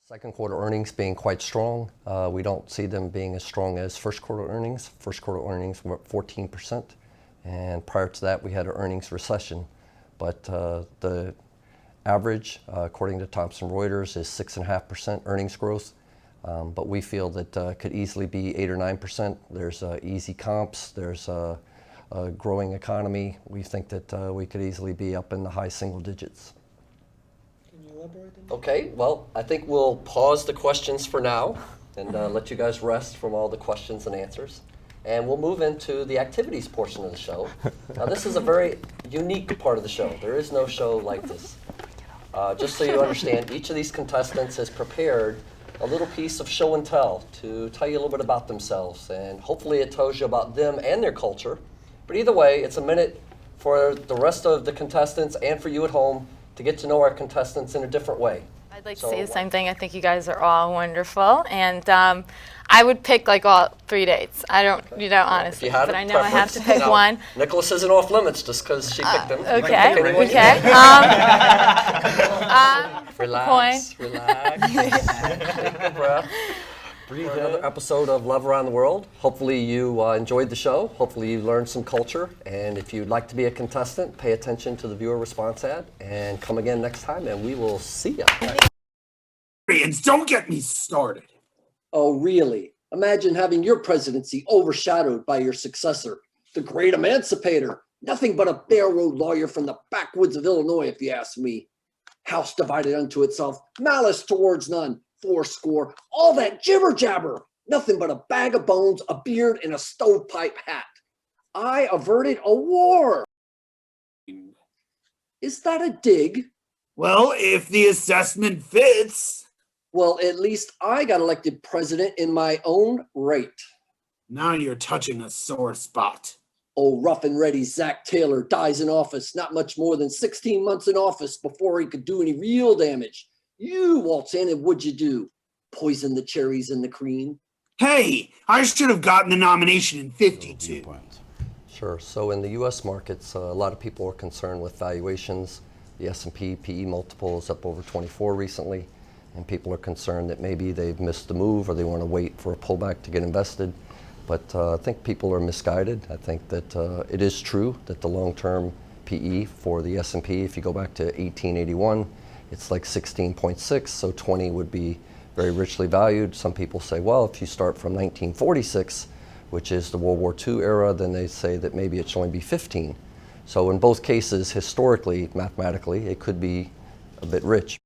Second quarter earnings being quite strong. We don't see them being as strong as first quarter earnings. First quarter earnings were up 14%, and prior to that we had an earnings recession. But the average, according to Thomson Reuters, is 6.5% earnings growth. But we feel that could easily be 8 or 9%. There's easy comps, there's a growing economy. We think that we could easily be up in the high single digits. Okay, well, I think we'll pause the questions for now and let you guys rest from all the questions and answers. And we'll move into the activities portion of the show. Now, this is a very unique part of the show. There is no show like this. Just so you understand, each of these contestants has prepared a little piece of show and tell to tell you a little bit about themselves. And hopefully it tells you about them and their culture. But either way, it's a minute for the rest of the contestants and for you at home to get to know our contestants in a different way. I'd like to say the same thing. I think you guys are all wonderful, and I would pick like all 3 dates. I don't, honestly, but I know I have to pick one. Nicholas isn't off limits just because she picked them. Okay, okay. Relax, relax. Take a breath. Breathe in. Another episode of Love Around the World. Hopefully you enjoyed the show. Hopefully you learned some culture. And if you'd like to be a contestant, pay attention to the viewer response ad and come again next time, and we will see you. Don't get me started. Oh, really? Imagine having your presidency overshadowed by your successor, the great emancipator. Nothing but a bare road lawyer from the backwoods of Illinois, if you ask me. House divided unto itself, malice towards none. 80, all that jibber jabber, nothing but a bag of bones, a beard, and a stovepipe hat. I averted a war. Is that a dig? Well, if the assessment fits. Well, at least I got elected president in my own right. Now you're touching a sore spot. Oh, rough and ready Zach Taylor dies in office, not much more than 16 months in office before he could do any real damage. You waltz in and what'd you do? Poison the cherries in the cream? Hey, I should have gotten the nomination in 52. Sure. So in the U.S. markets, a lot of people are concerned with valuations. The S&P PE multiple is up over 24 recently, and people are concerned that maybe they've missed the move or they want to wait for a pullback to get invested. But I think people are misguided. I think that it is true that the long-term PE for the S&P, if you go back to 1881, it's like 16.6, so 20 would be very richly valued. Some people say, well, if you start from 1946, which is the World War II era, then they say that maybe it should only be 15. So in both cases, historically, mathematically, it could be a bit rich.